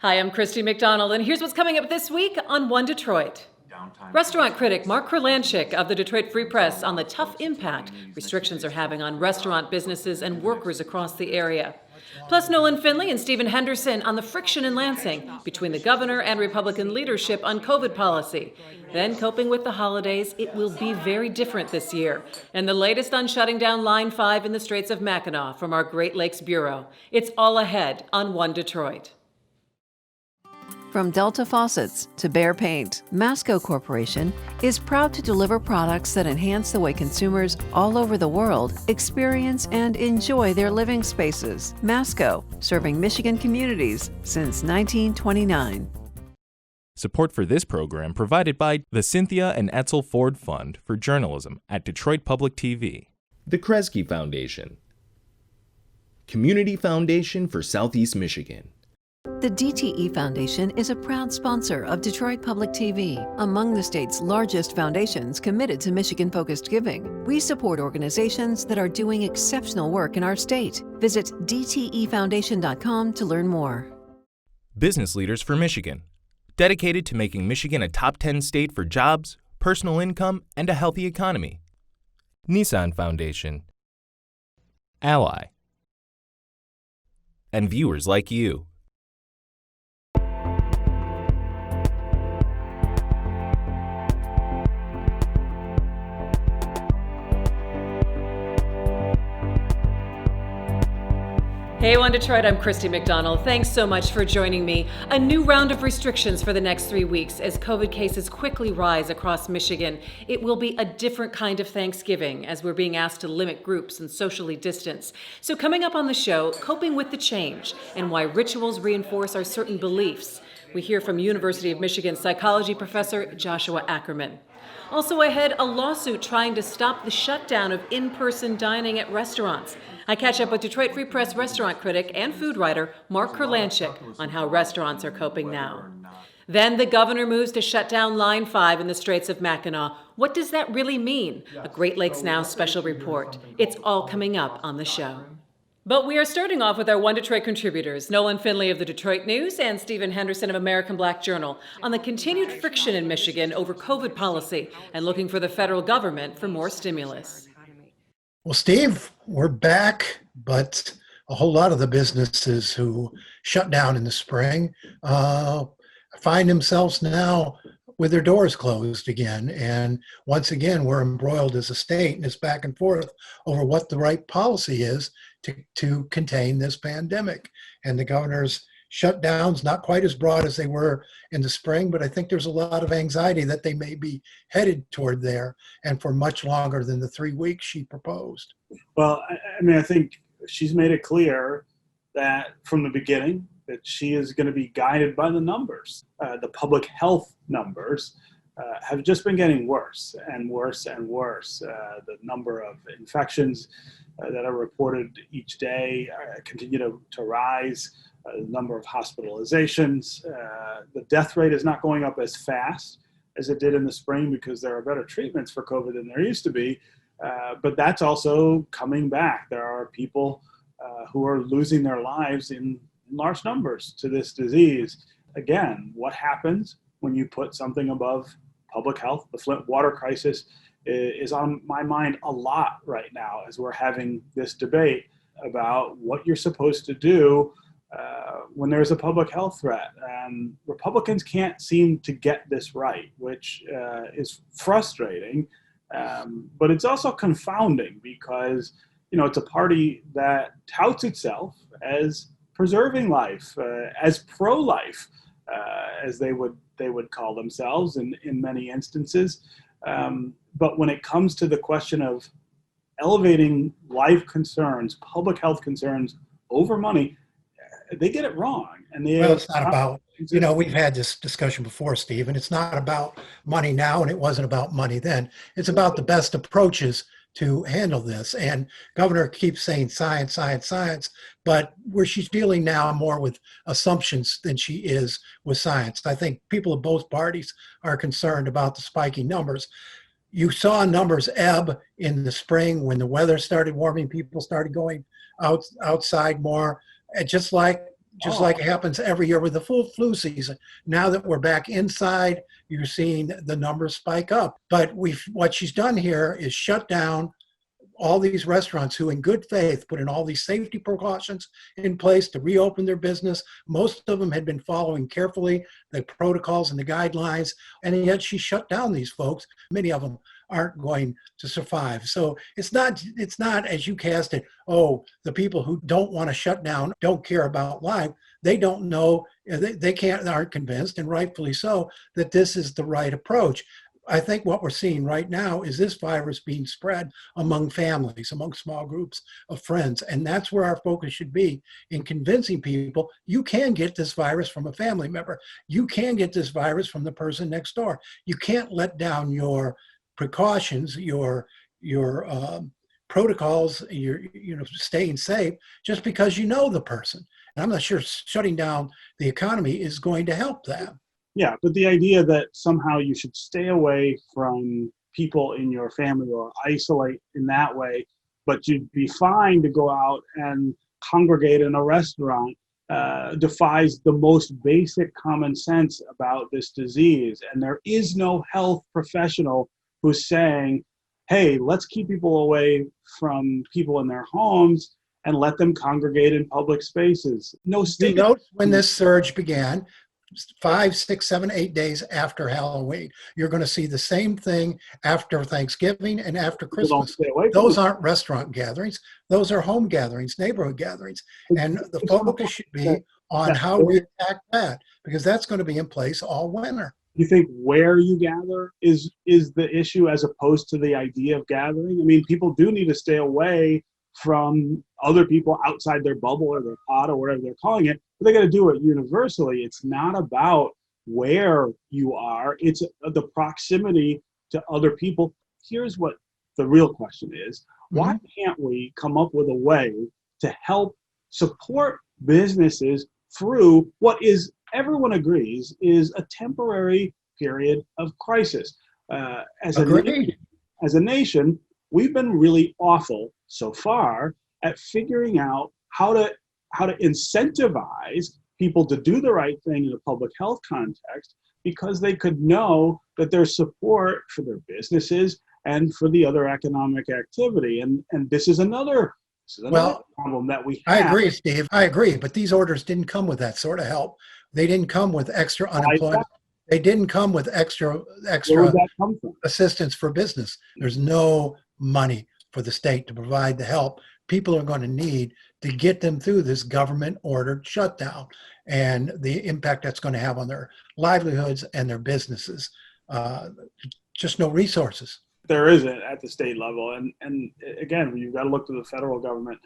Hi, I'm Christy McDonald, and here's what's coming up this week on One Detroit. Restaurant critic Kurlyandchik of the Detroit Free Press on the tough impact restrictions are having on restaurant businesses and workers across the area. Plus, Nolan, Finley, and Stephen Henderson on the friction in Lansing between the governor and Republican leadership on COVID policy. Then, coping with the holidays, it will be very different this year. And the latest on shutting down Line 5 in the Straits of Mackinac from our Great Lakes Bureau. It's all ahead on One Detroit. From Delta Faucets to Behr Paint, MASCO Corporation is proud to deliver products that enhance the way consumers all over the world experience and enjoy their living spaces. MASCO, serving Michigan communities since 1929. Support for this program provided by the Cynthia and Etzel Ford Fund for Journalism at Detroit Public TV. The KRESGE Foundation, Community Foundation for Southeast Michigan. The DTE Foundation is a proud sponsor of Detroit Public TV, among the state's largest foundations committed to Michigan-focused giving. We support organizations that are doing exceptional work in our state. Visit dtefoundation.com to learn more. Business Leaders for Michigan, dedicated to making Michigan a top 10 state for jobs, personal income, and a healthy economy. NISSAN Foundation, Ally, and viewers like you. Hey, One Detroit, I'm Christy McDonald. Thanks so much for joining me. A new round of restrictions for the next 3 weeks as COVID cases quickly rise across Michigan. It will be a different kind of Thanksgiving as we're being asked to limit groups and socially distance. So coming up on the show, coping with the change and why rituals reinforce our certain beliefs. We hear from University of Michigan psychology professor Joshua Ackerman. Also ahead, a lawsuit trying to stop the shutdown of in-person dining at restaurants. I catch up with Detroit Free Press restaurant critic and food writer Kurlyandchik on how restaurants are coping now. Then the governor moves to shut down Line 5 in the Straits of Mackinac. What does that really mean? A Great Lakes Now special report. It's all coming up on the show. But we are starting off with our One Detroit contributors, Nolan Finley of the Detroit News and Stephen Henderson of American Black Journal, on the continued friction in Michigan over COVID policy and looking for the federal government for more stimulus. Well, Steve, we're back, but a whole lot of the businesses who shut down in the spring find themselves now with their doors closed again. And once again, we're embroiled as a state and it's back and forth over what the right policy is to contain this pandemic. And the governor's shutdowns, not quite as broad as they were in the spring, but I think there's a lot of anxiety that they may be headed toward there and for much longer than the 3 weeks she proposed. Well, I think she's made it clear that from the beginning that she is going to be guided by the numbers. The public health numbers have just been getting worse and worse and worse. The number of infections that are reported each day continue to rise. The number of hospitalizations, the death rate is not going up as fast as it did in the spring because there are better treatments for COVID than there used to be, but that's also coming back. There are people who are losing their lives in large numbers to this disease. Again, what happens when you put something above public health? The Flint water crisis is on my mind a lot right now as we're having this debate about what you're supposed to do when there's a public health threat. And Republicans can't seem to get this right, which is frustrating, but it's also confounding because, it's a party that touts itself as preserving life, as pro-life, as they would call themselves in many instances. But when it comes to the question of elevating life concerns, public health concerns over money, they get it wrong. And it's not about, we've had this discussion before, Steve, and it's not about money now, and it wasn't about money then. It's about the best approaches to handle this. And Governor keeps saying science, science, science, but where she's dealing now more with assumptions than she is with science. I think people of both parties are concerned about the spiking numbers. You saw numbers ebb in the spring when the weather started warming, people started going outside more. And just like just like it happens every year with the full flu season. Now that we're back inside, you're seeing the numbers spike up. But what she's done here is shut down all these restaurants who in good faith put in all these safety precautions in place to reopen their business. Most of them had been following carefully the protocols and the guidelines, and yet she shut down these folks. Many of them aren't going to survive. So it's not as you cast it, oh, the people who don't want to shut down don't care about life. They don't know, aren't convinced, and rightfully so, that this is the right approach. I think what we're seeing right now is this virus being spread among families, among small groups of friends. And that's where our focus should be, in convincing people you can get this virus from a family member. You can get this virus from the person next door. You can't let down your precautions, your protocols, your staying safe just because you know the person. And I'm not sure shutting down the economy is going to help that. Yeah, but the idea that somehow you should stay away from people in your family or isolate in that way, but you'd be fine to go out and congregate in a restaurant defies the most basic common sense about this disease. And there is no health professional who's saying, hey, let's keep people away from people in their homes and let them congregate in public spaces. No state. You note when this surge began, 5, 6, 7, 8 days after Halloween. You're going to see the same thing after Thanksgiving and after Christmas. Those aren't restaurant gatherings. Those are home gatherings, neighborhood gatherings. And the focus should be on how we attack that, because that's going to be in place all winter. You think where you gather is the issue as opposed to the idea of gathering? I mean, people do need to stay away from other people outside their bubble or their pod or whatever they're calling it, but they got to do it universally. It's not about where you are, it's the proximity to other people. Here's what the real question is. Why can't we come up with a way to help support businesses through what is, everyone agrees, is a temporary period of crisis? As a nation, we've been really awful so far at figuring out how to incentivize people to do the right thing in a public health context, because they could know that there's support for their businesses and for the other economic activity. And this is another problem that we have. I agree, Steve. I agree. But these orders didn't come with that sort of help. They didn't come with extra unemployment. They didn't come with extra Where would that come from? assistance for business. There's no money for the state to provide the help people are going to need to get them through this government-ordered shutdown and the impact that's going to have on their livelihoods and their businesses. Just no resources. There isn't at the state level. And again, you've got to look to the federal government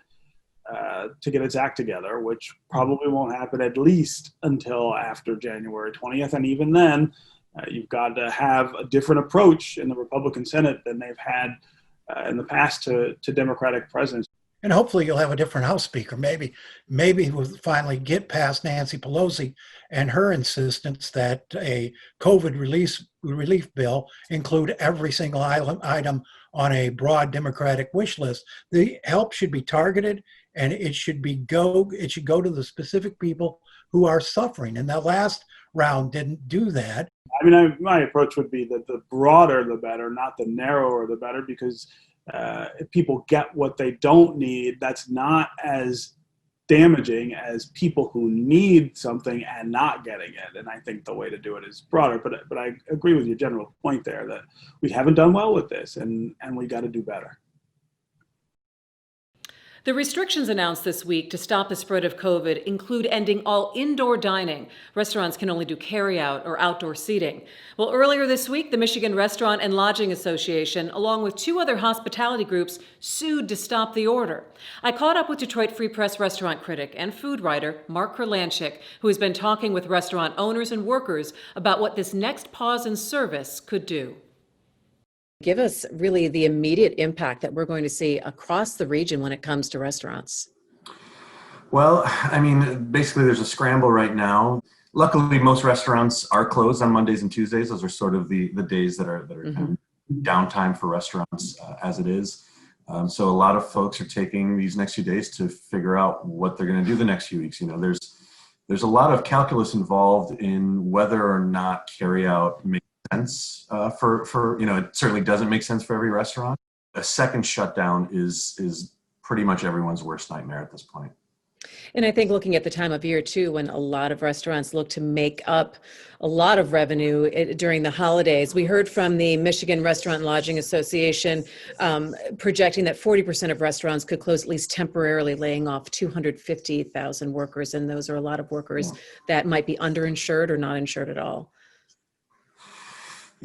to get its act together, which probably won't happen at least until after January 20th. And even then, you've got to have a different approach in the Republican Senate than they've had in the past to Democratic presidents. And hopefully you'll have a different House Speaker. Maybe we'll finally get past Nancy Pelosi and her insistence that a COVID relief bill include every single item on a broad Democratic wish list. The help should be targeted, and it should go to the specific people who are suffering. And that last round didn't do that. I mean, my approach would be that the broader the better, not the narrower the better, because if people get what they don't need, that's not as damaging as people who need something and not getting it. And I think the way to do it is broader. But I agree with your general point there that we haven't done well with this, and we got to do better. The restrictions announced this week to stop the spread of COVID include ending all indoor dining. Restaurants can only do carry-out or outdoor seating. Well, earlier this week, the Michigan Restaurant and Lodging Association, along with 2 other hospitality groups, sued to stop the order. I caught up with Detroit Free Press restaurant critic and food writer Mark Kurlyandchik, who has been talking with restaurant owners and workers about what this next pause in service could do. Give us really the immediate impact that we're going to see across the region when it comes to restaurants. Well, I mean, basically there's a scramble right now. Luckily, most restaurants are closed on Mondays and Tuesdays. Those are sort of the days that are kind of downtime for restaurants as it is. So a lot of folks are taking these next few days to figure out what they're going to do the next few weeks. You know, there's there's a lot of calculus involved in whether or not carryout makes sense for it certainly doesn't make sense for every restaurant. A second shutdown is pretty much everyone's worst nightmare at this point. And I think looking at the time of year too, when a lot of restaurants look to make up a lot of revenue during the holidays. We heard from the Michigan Restaurant and Lodging Association projecting that 40% of restaurants could close at least temporarily, laying off 250,000 workers. And those are a lot of workers that might be underinsured or not insured at all.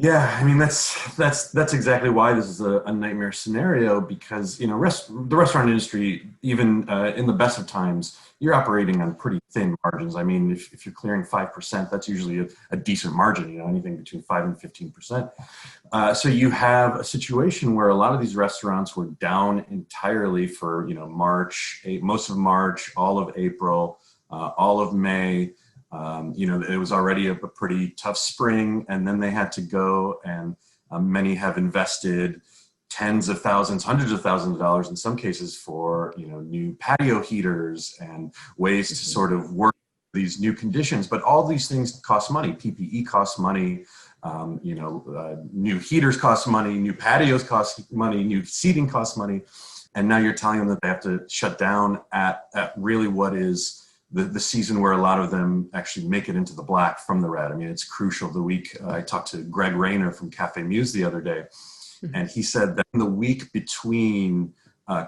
Yeah, I mean, that's exactly why this is a nightmare scenario, because, the restaurant industry, even in the best of times, you're operating on pretty thin margins. I mean, if you're clearing 5%, that's usually a decent margin, anything between 5 and 15%. So you have a situation where a lot of these restaurants were down entirely for, March, most of March, all of April, all of May. It was already a pretty tough spring, and then they had to go, and many have invested tens of thousands, hundreds of thousands of dollars in some cases for, new patio heaters and ways to sort of work these new conditions. But all these things cost money. PPE costs money, new heaters cost money, new patios cost money, new seating costs money. And now you're telling them that they have to shut down at really what is the season where a lot of them actually make it into the black from the red. I mean, it's crucial. The week I talked to Greg Rayner from Cafe Muse the other day, and he said that in the week between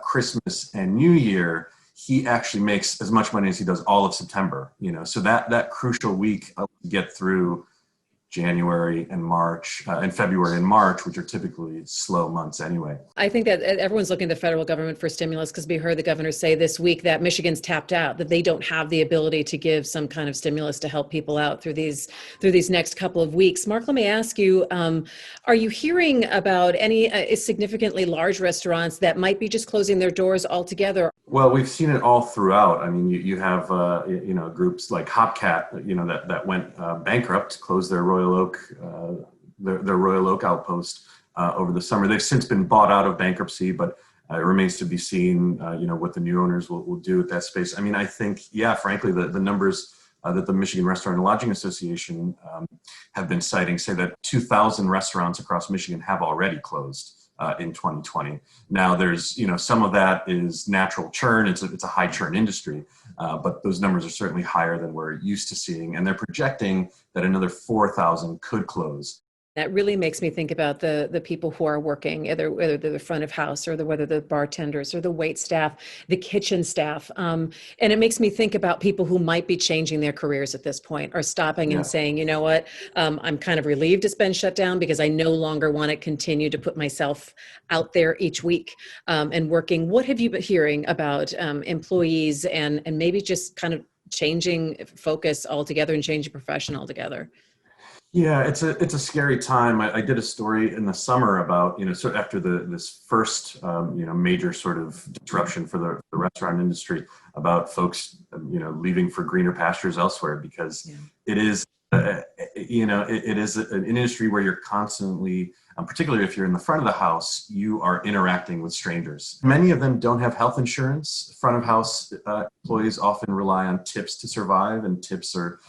Christmas and New Year, he actually makes as much money as he does all of September. So that crucial week to get through January and March and February and March, which are typically slow months anyway. I think that everyone's looking to the federal government for stimulus, because we heard the governor say this week that Michigan's tapped out, that they don't have the ability to give some kind of stimulus to help people out through these next couple of weeks. Mark, let me ask you, are you hearing about any significantly large restaurants that might be just closing their doors altogether? Well, we've seen it all throughout. I mean, you have groups like Hopcat, that went bankrupt, closed their Royal Oak, their Royal Oak outpost over the summer. They've since been bought out of bankruptcy, but it remains to be seen, what the new owners will do with that space. I mean, I think, frankly, the numbers that the Michigan Restaurant and Lodging Association have been citing say that 2,000 restaurants across Michigan have already closed in 2020. Now, there's, some of that is natural churn. It's a high churn industry, but those numbers are certainly higher than we're used to seeing. And they're projecting that another 4,000 could close. That really makes me think about the people who are working, whether they're the front of house or whether the bartenders or the wait staff, the kitchen staff. And it makes me think about people who might be changing their careers at this point, or stopping and saying, you know what, I'm kind of relieved it's been shut down because I no longer want to continue to put myself out there each week and working. What have you been hearing about employees and maybe just kind of changing focus altogether and changing profession altogether? Yeah, it's a scary time. I did a story in the summer about, sort of after this first, major sort of disruption for the restaurant industry, about folks, leaving for greener pastures elsewhere, because it is, it is an industry where you're constantly, particularly if you're in the front of the house, you are interacting with strangers. Many of them don't have health insurance. Front of house employees often rely on tips to survive, and tips are,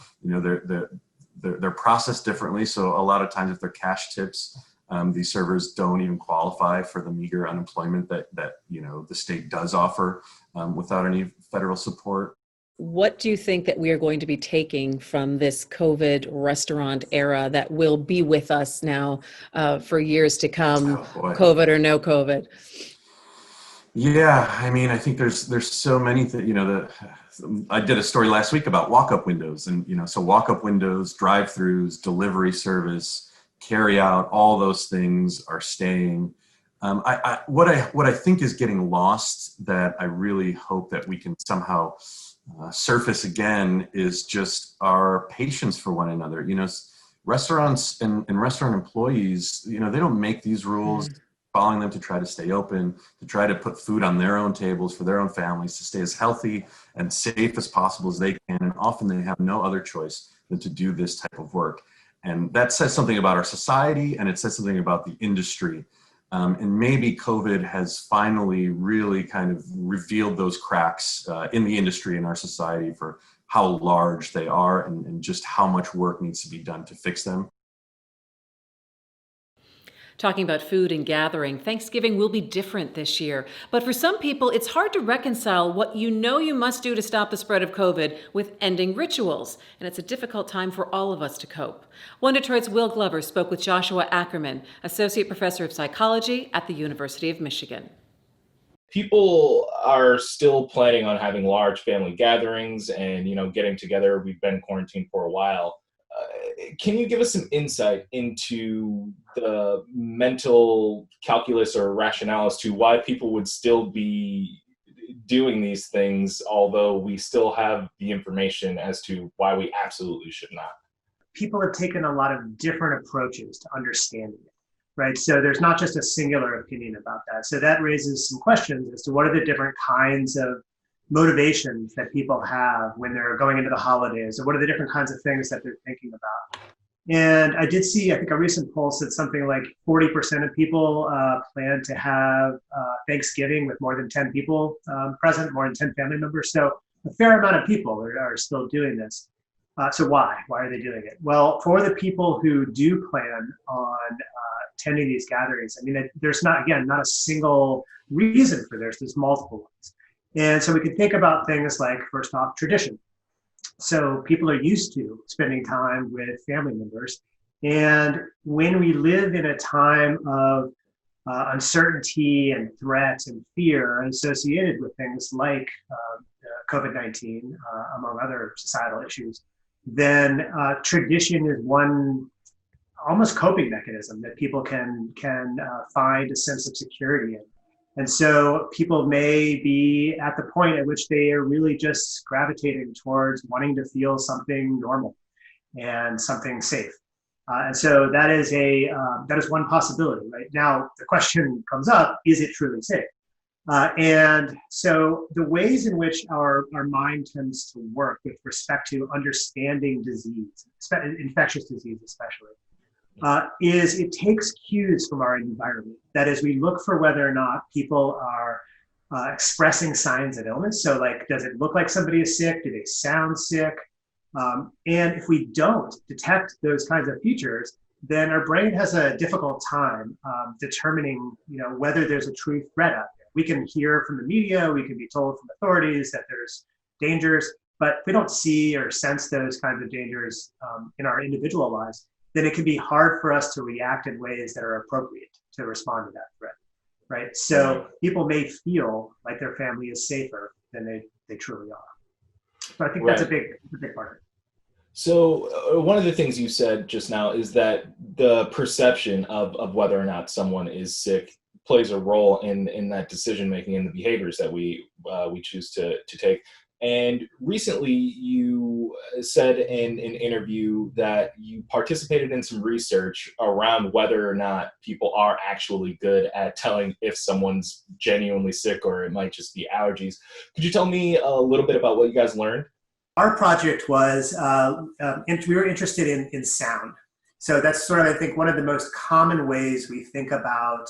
they're processed differently. So a lot of times if they're cash tips, these servers don't even qualify for the meager unemployment that the state does offer without any federal support. What do you think that we are going to be taking from this COVID restaurant era that will be with us now for years to come, COVID or no COVID? Yeah, I mean, I think there's so many things, I did a story last week about walk-up windows, and, so walk-up windows, drive-throughs, delivery service, carry out, all those things are staying. What I think is getting lost, that I really hope that we can somehow surface again, is just our patience for one another. Restaurants and restaurant employees, they don't make these rules. Following them to try to stay open, to try to put food on their own tables for their own families, to stay as healthy and safe as possible as they can. And often they have no other choice than to do this type of work. And that says something about our society, and it says something about the industry. And maybe COVID has finally really kind of revealed those cracks in the industry, in our society, for how large they are and just how much work needs to be done to fix them. Talking about food and gathering, Thanksgiving will be different this year. But for some people, it's hard to reconcile what you know you must do to stop the spread of COVID with ending rituals. And it's a difficult time for all of us to cope. One Detroit's Will Glover spoke with Joshua Ackerman, Associate Professor of Psychology at the University of Michigan. People are still planning on having large family gatherings and, getting together. We've been quarantined for a while. Can you give us some insight into the mental calculus or rationale as to why people would still be doing these things, although we still have the information as to why we absolutely should not? People have taken a lot of different approaches to understanding it, right? So there's not just a singular opinion about that. So that raises some questions as to what are the different kinds of motivations that people have when they're going into the holidays, or what are the different kinds of things that they're thinking about. And I did see, I think a recent poll said something like 40% of people plan to have Thanksgiving with more than 10 people present, more than 10 family members. So a fair amount of people are still doing this. So why? Why are they doing it? Well, for the people who do plan on attending these gatherings, I mean, there's not a single reason for this. There's multiple ones. And so we can think about things like, first off, tradition. So people are used to spending time with family members. And when we live in a time of uncertainty and threat and fear associated with things like COVID-19, among other societal issues, then tradition is one almost coping mechanism that people can find a sense of security in. And so people may be at the point at which they are really just gravitating towards wanting to feel something normal and something safe. And so that is one possibility. Right now, the question comes up: is it truly safe? And so the ways in which our mind tends to work with respect to understanding disease, infectious disease especially, is it takes cues from our environment. That is, we look for whether or not people are expressing signs of illness. So like, does it look like somebody is sick? Do they sound sick? And if we don't detect those kinds of features, then our brain has a difficult time determining, whether there's a true threat out there. We can hear from the media, we can be told from authorities that there's dangers, but if we don't see or sense those kinds of dangers in our individual lives, then it can be hard for us to react in ways that are appropriate to respond to that threat, right? So people may feel like their family is safer than they truly are. So I think that's a big part of it. So one of the things you said just now is that the perception of whether or not someone is sick plays a role in that decision making and the behaviors that we choose to take. And recently you said in an interview that you participated in some research around whether or not people are actually good at telling if someone's genuinely sick or it might just be allergies. Could you tell me a little bit about what you guys learned? Our project was, we were interested in sound. So that's sort of, I think, one of the most common ways we think about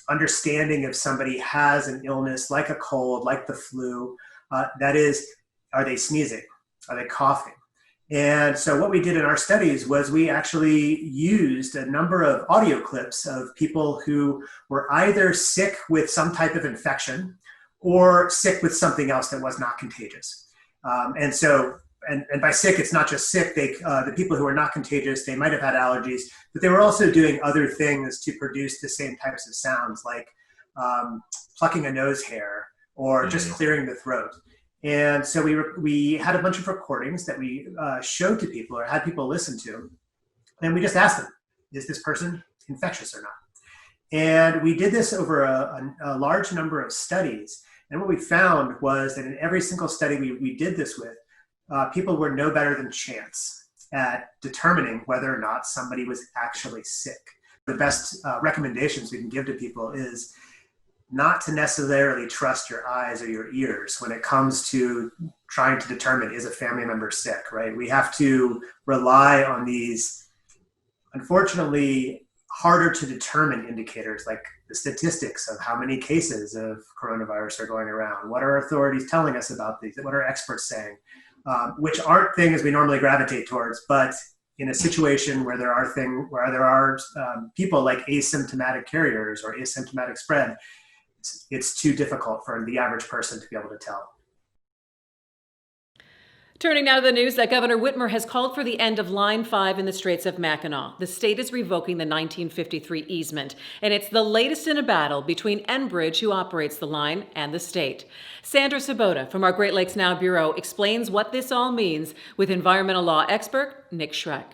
understanding if somebody has an illness like a cold, like the flu. That is, are they sneezing? Are they coughing? And so what we did in our studies was we actually used a number of audio clips of people who were either sick with some type of infection or sick with something else that was not contagious. And by sick, it's not just sick. The people who are not contagious, they might have had allergies, but they were also doing other things to produce the same types of sounds, like plucking a nose hair or just clearing the throat. And so we had a bunch of recordings that we showed to people or had people listen to. And we just asked them, is this person infectious or not? And we did this over a large number of studies. And what we found was that in every single study we did this with, people were no better than chance at determining whether or not somebody was actually sick. The best recommendations we can give to people is not to necessarily trust your eyes or your ears when it comes to trying to determine, is a family member sick, right? We have to rely on these, unfortunately, harder to determine indicators like the statistics of how many cases of coronavirus are going around. What are authorities telling us about these? What are experts saying? which aren't things we normally gravitate towards, but in a situation where there are people like asymptomatic carriers or asymptomatic spread, it's too difficult for the average person to be able to tell. Turning now to the news that Governor Whitmer has called for the end of Line 5 in the Straits of Mackinac. The state is revoking the 1953 easement, and it's the latest in a battle between Enbridge, who operates the line, and the state. Sandra Sabota from our Great Lakes Now Bureau explains what this all means with environmental law expert Nick Schreck.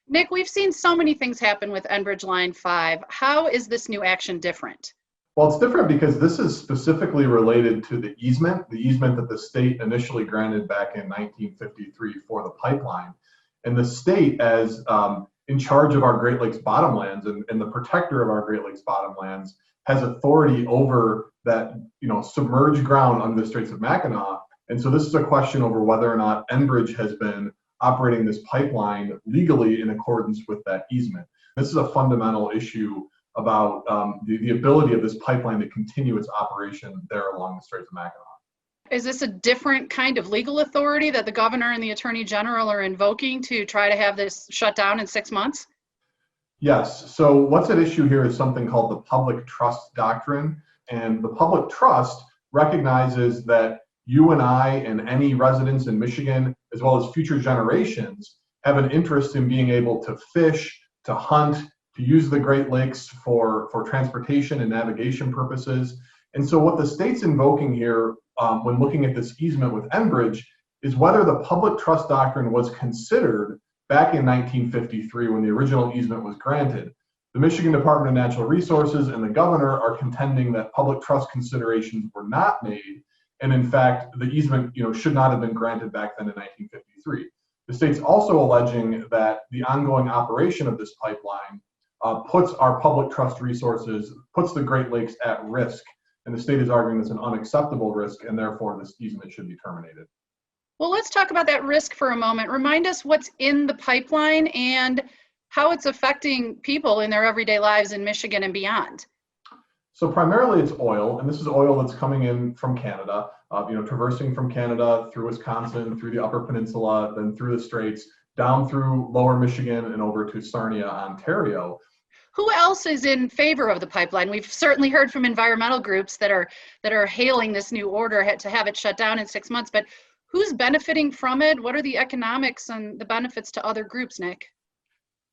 Nick, we've seen so many things happen with Enbridge Line 5. How is this new action different? Well, it's different because this is specifically related to the easement that the state initially granted back in 1953 for the pipeline. And the state, as in charge of our Great Lakes bottomlands and the protector of our Great Lakes bottomlands, has authority over that, submerged ground under the Straits of Mackinac. And so this is a question over whether or not Enbridge has been operating this pipeline legally in accordance with that easement. This is a fundamental issue about the ability of this pipeline to continue its operation there along the Straits of Mackinac. Is this a different kind of legal authority that the governor and the attorney general are invoking to try to have this shut down in 6 months? Yes. So what's at issue here is something called the public trust doctrine. And the public trust recognizes that you and I and any residents in Michigan, as well as future generations, have an interest in being able to fish, to hunt, to use the Great Lakes for transportation and navigation purposes. And so what the state's invoking here when looking at this easement with Enbridge is whether the public trust doctrine was considered back in 1953 when the original easement was granted. The Michigan Department of Natural Resources and the governor are contending that public trust considerations were not made. And in fact, the easement should not have been granted back then in 1953. The state's also alleging that the ongoing operation of this pipeline puts our public trust resources, puts the Great Lakes at risk. And the state is arguing it's an unacceptable risk, and therefore this easement should be terminated. Well, let's talk about that risk for a moment. Remind us what's in the pipeline and how it's affecting people in their everyday lives in Michigan and beyond. So primarily it's oil, and this is oil that's coming in from Canada, traversing from Canada through Wisconsin, through the Upper Peninsula, then through the Straits, down through Lower Michigan and over to Sarnia, Ontario. Who else is in favor of the pipeline? We've certainly heard from environmental groups that are hailing this new order to have it shut down in 6 months, but who's benefiting from it? What are the economics and the benefits to other groups, Nick?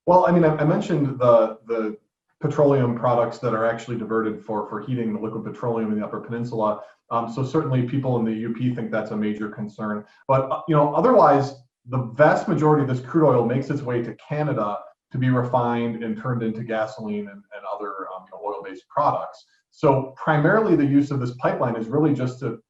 Well, I mentioned the petroleum products that are actually diverted for heating the liquid petroleum in the Upper Peninsula. So certainly people in the UP think that's a major concern. But otherwise, the vast majority of this crude oil makes its way to Canada to be refined and turned into gasoline and other oil-based products. So primarily the use of this pipeline is really just to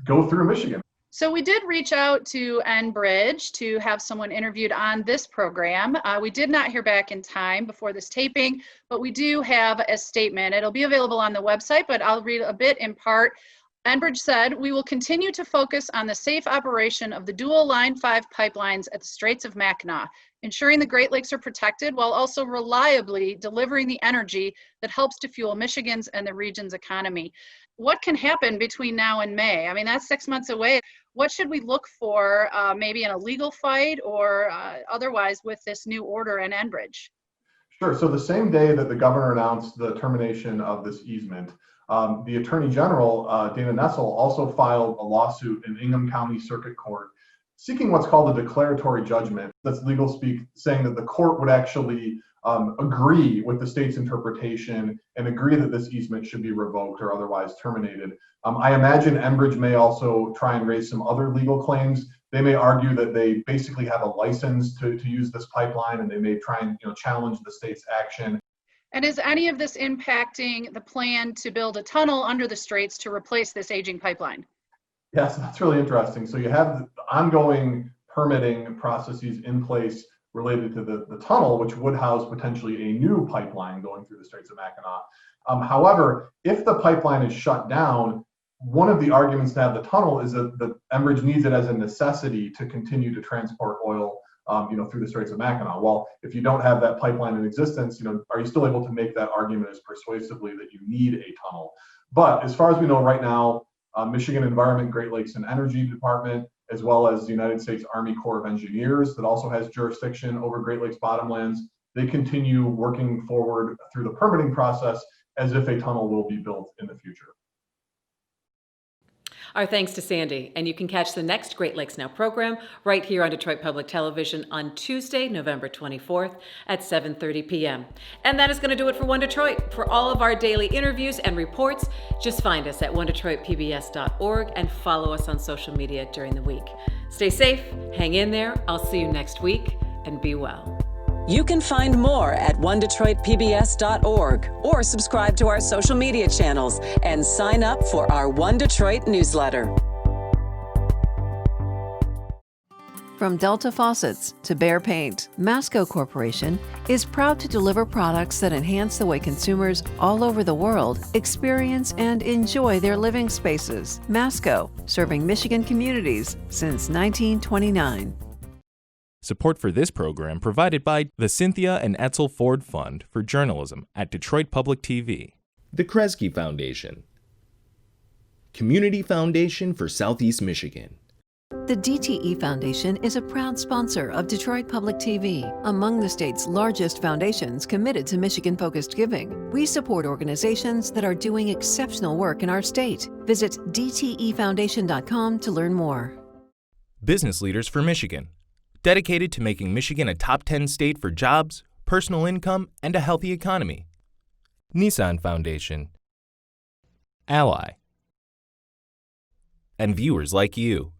go through Michigan. So we did reach out to Enbridge to have someone interviewed on this program. We did not hear back in time before this taping, but we do have a statement. It'll be available on the website, but I'll read a bit in part. Enbridge said, "We will continue to focus on the safe operation of the dual Line 5 pipelines at the Straits of Mackinac, ensuring the Great Lakes are protected while also reliably delivering the energy that helps to fuel Michigan's and the region's economy." What can happen between now and May? That's 6 months away. What should we look for, maybe in a legal fight or otherwise with this new order in Enbridge? Sure. So the same day that the governor announced the termination of this easement, the Attorney General, Dana Nessel, also filed a lawsuit in Ingham County Circuit Court seeking what's called a declaratory judgment. That's legal speak, saying that the court would actually agree with the state's interpretation and agree that this easement should be revoked or otherwise terminated. I imagine Enbridge may also try and raise some other legal claims. They may argue that they basically have a license to use this pipeline, and they may try and challenge the state's action. And is any of this impacting the plan to build a tunnel under the Straits to replace this aging pipeline? Yes, that's really interesting. So you have ongoing permitting processes in place related to the tunnel, which would house potentially a new pipeline going through the Straits of Mackinac. However, if the pipeline is shut down, one of the arguments to have the tunnel is that Enbridge needs it as a necessity to continue to transport oil through the Straits of Mackinac. Well, if you don't have that pipeline in existence, are you still able to make that argument as persuasively that you need a tunnel? But as far as we know right now, Michigan Environment, Great Lakes and Energy Department as well as the United States Army Corps of Engineers that also has jurisdiction over Great Lakes bottomlands. They continue working forward through the permitting process as if a tunnel will be built in the future. Our thanks to Sandy, and you can catch the next Great Lakes Now program right here on Detroit Public Television on Tuesday, November 24th at 7:30 p.m. And that is going to do it for One Detroit. For all of our daily interviews and reports, just find us at onedetroitpbs.org and follow us on social media during the week. Stay safe, hang in there. I'll see you next week, and be well. You can find more at onedetroitpbs.org or subscribe to our social media channels and sign up for our One Detroit newsletter. From Delta Faucets to Behr Paint, MASCO Corporation is proud to deliver products that enhance the way consumers all over the world experience and enjoy their living spaces. MASCO, serving Michigan communities since 1929. Support for this program provided by the Cynthia and Etzel Ford Fund for Journalism at Detroit Public TV. The KRESGE Foundation, Community Foundation for Southeast Michigan. The DTE Foundation is a proud sponsor of Detroit Public TV, among the state's largest foundations committed to Michigan-focused giving. We support organizations that are doing exceptional work in our state. Visit dtefoundation.com to learn more. Business Leaders for Michigan, dedicated to making Michigan a top 10 state for jobs, personal income, and a healthy economy. NISSAN Foundation, Ally, and viewers like you.